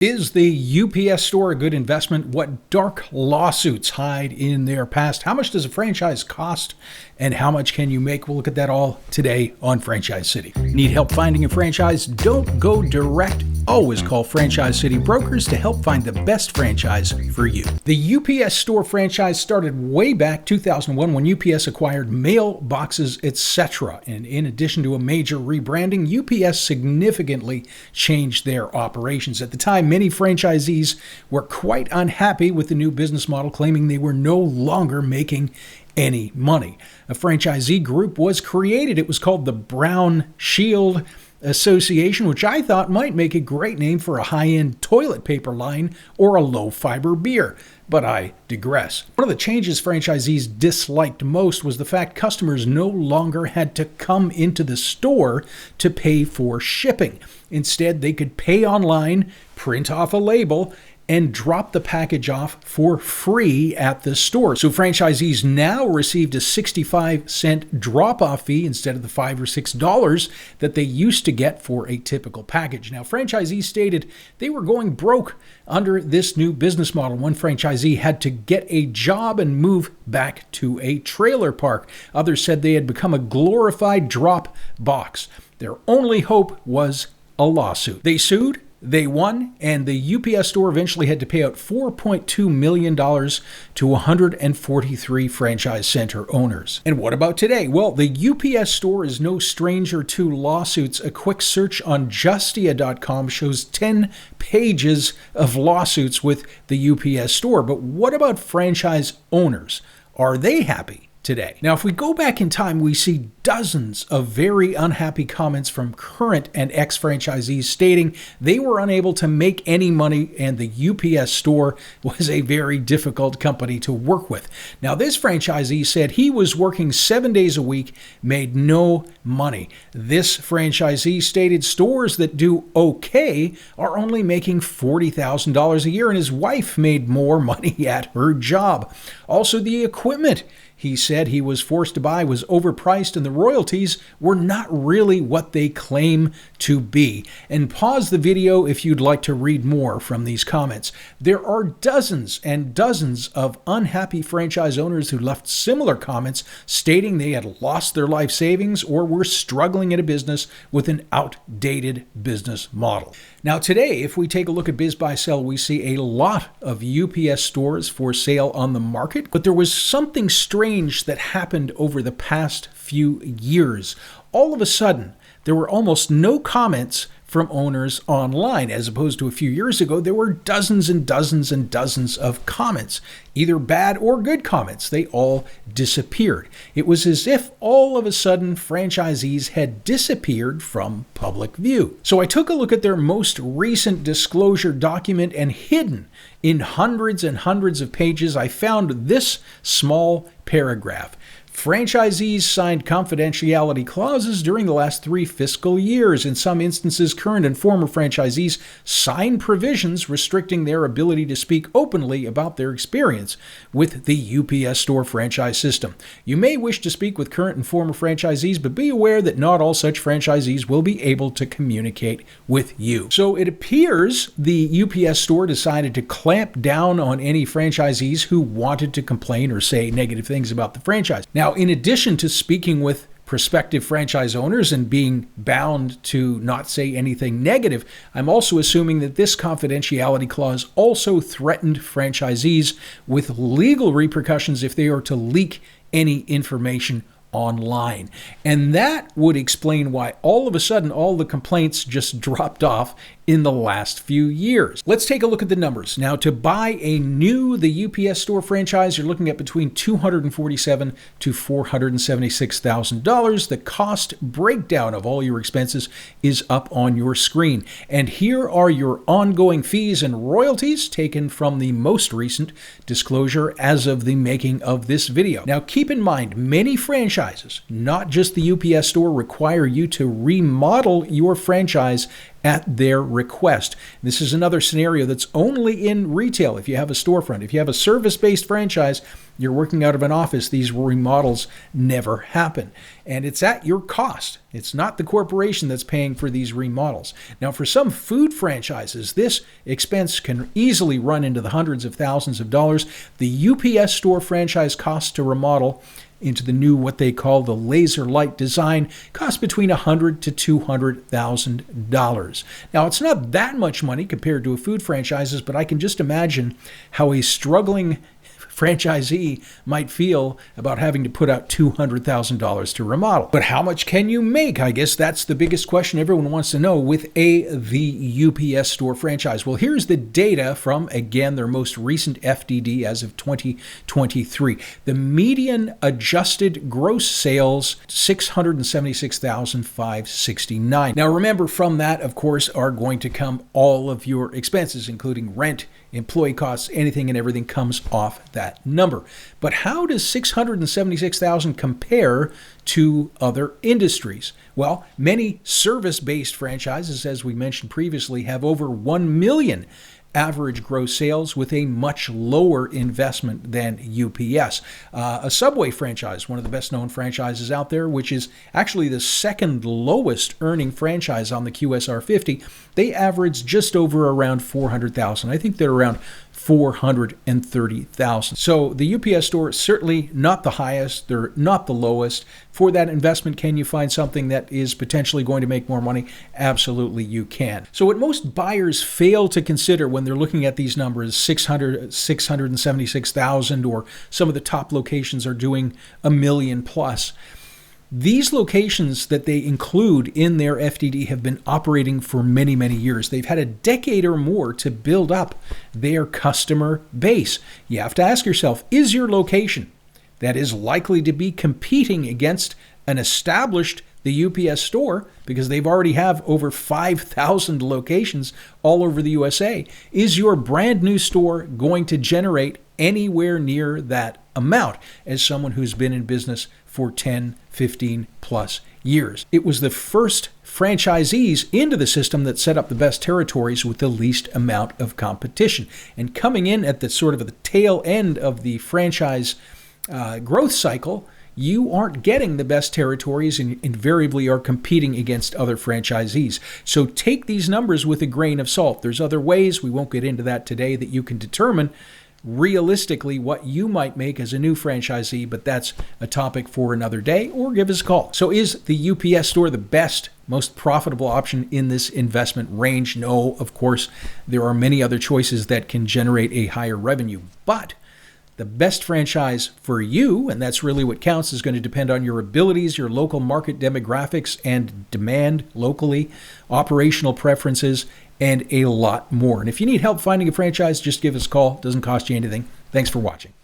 Is the UPS store a good investment? What dark lawsuits hide in their past? How much does a franchise cost? And how much can you make? We'll look at that all today on Franchise City. Need help finding a franchise? Don't go direct. Always call Franchise City Brokers to help find the best franchise for you. The UPS store franchise started way back 2001 when UPS acquired mailboxes, etc. And in addition to a major rebranding, UPS significantly changed their operations. At the time, many franchisees were quite unhappy with the new business model, claiming they were no longer making any money. A franchisee group was created. It was called the Brown Shield Association, which I thought might make a great name for a high-end toilet paper line or a low-fiber beer. But I digress. One of the changes franchisees disliked most was the fact customers no longer had to come into the store to pay for shipping. Instead, they could pay online, print off a label, and drop the package off for free at the store. So franchisees now received a 65-cent drop-off fee instead of the $5 or $6 that they used to get for a typical package. Now, franchisees stated they were going broke under this new business model. One franchisee had to get a job and move back to a trailer park. Others said they had become a glorified drop box. Their only hope was a lawsuit. They sued. They won, and the UPS store eventually had to pay out $4.2 million to 143 franchise center owners. And what about today? Well, the UPS store is no stranger to lawsuits. A quick search on Justia.com shows 10 pages of lawsuits with the UPS store. But what about franchise owners? Are they happy today? Now, if we go back in time, we see dozens of very unhappy comments from current and ex-franchisees stating they were unable to make any money and the UPS store was a very difficult company to work with. Now, this franchisee said he was working 7 days a week, made no money. This franchisee stated stores that do okay are only making $40,000 a year, and his wife made more money at her job. Also, the equipment he said he was forced to buy was overpriced and the royalties were not really what they claim to be. And pause the video if you'd like to read more from these comments. There are dozens and dozens of unhappy franchise owners who left similar comments stating they had lost their life savings or were struggling in a business with an outdated business model. Now today, if we take a look at Biz Buy Sell, we see a lot of UPS stores for sale on the market, but there was something strange that happened over the past few years. All of a sudden, there were almost no comments from owners online. As opposed to a few years ago, there were dozens and dozens and dozens of comments, either bad or good comments. They all disappeared. It was as if all of a sudden franchisees had disappeared from public view. So I took a look at their most recent disclosure document, and hidden in hundreds and hundreds of pages, I found this small paragraph. Franchisees signed confidentiality clauses during the last 3 fiscal years. In some instances, current and former franchisees signed provisions restricting their ability to speak openly about their experience with the UPS store franchise system. You may wish to speak with current and former franchisees, but be aware that not all such franchisees will be able to communicate with you. So it appears the UPS store decided to clamp down on any franchisees who wanted to complain or say negative things about the franchise. Now, in addition to speaking with prospective franchise owners and being bound to not say anything negative, I'm also assuming that this confidentiality clause also threatened franchisees with legal repercussions if they are to leak any information online. And that would explain why all of a sudden all the complaints just dropped off in the last few years. Let's take a look at the numbers. Now, to buy the UPS store franchise, you're looking at between $247,000 to $476,000. The cost breakdown of all your expenses is up on your screen. And here are your ongoing fees and royalties taken from the most recent disclosure as of the making of this video. Now, keep in mind, many franchises, not just the UPS store, require you to remodel your franchise at their request. This is another scenario that's only in retail. If you have a storefront, if you have a service-based franchise, you're working out of an office, these remodels never happen. And it's at your cost. It's not the corporation that's paying for these remodels. Now, for some food franchises, this expense can easily run into the hundreds of thousands of dollars. The UPS store franchise cost to remodel into the new, what they call the laser light design, costs between $100,000 to $200,000. Now, it's not that much money compared to a food franchises, but I can just imagine how a struggling franchisee might feel about having to put out $200,000 to remodel. But how much can you make? I guess that's the biggest question everyone wants to know with the UPS store franchise. Well, here's the data from, again, their most recent FDD as of 2023. The median adjusted gross sales, $676,569. Now, remember, from that, of course, are going to come all of your expenses, including rent, employee costs, anything and everything comes off that number. But how does $676,000 compare to other industries? Well, many service-based franchises, as we mentioned previously, have over 1 million average gross sales with a much lower investment than UPS. A Subway franchise, one of the best known franchises out there, which is actually the second lowest earning franchise on the QSR 50, they average just over around $400,000. I think they're around $430,000. So the UPS store is certainly not the highest, they're not the lowest. For that investment, can you find something that is potentially going to make more money? Absolutely you can. So what most buyers fail to consider when they're looking at these numbers, 676,000, or some of the top locations are doing $1 million plus. These locations that they include in their FDD have been operating for many, many years. They've had a decade or more to build up their customer base. You have to ask yourself, is your location that is likely to be competing against an established the UPS store, because they've already have over 5,000 locations all over the USA, is your brand new store going to generate anywhere near that amount as someone who's been in business for 10, 15 plus years? It was the first franchisees into the system that set up the best territories with the least amount of competition. And coming in at the sort of the tail end of the franchise growth cycle, you aren't getting the best territories and invariably are competing against other franchisees. So take these numbers with a grain of salt. There's other ways, we won't get into that today, that you can determine realistically what you might make as a new franchisee, but that's a topic for another day, or give us a call. So is the UPS store the best, most profitable option in this investment range? No, of course, there are many other choices that can generate a higher revenue, but the best franchise for you, and that's really what counts, is going to depend on your abilities, your local market demographics and demand locally, operational preferences, and a lot more. And if you need help finding a franchise, just give us a call. It doesn't cost you anything. Thanks for watching.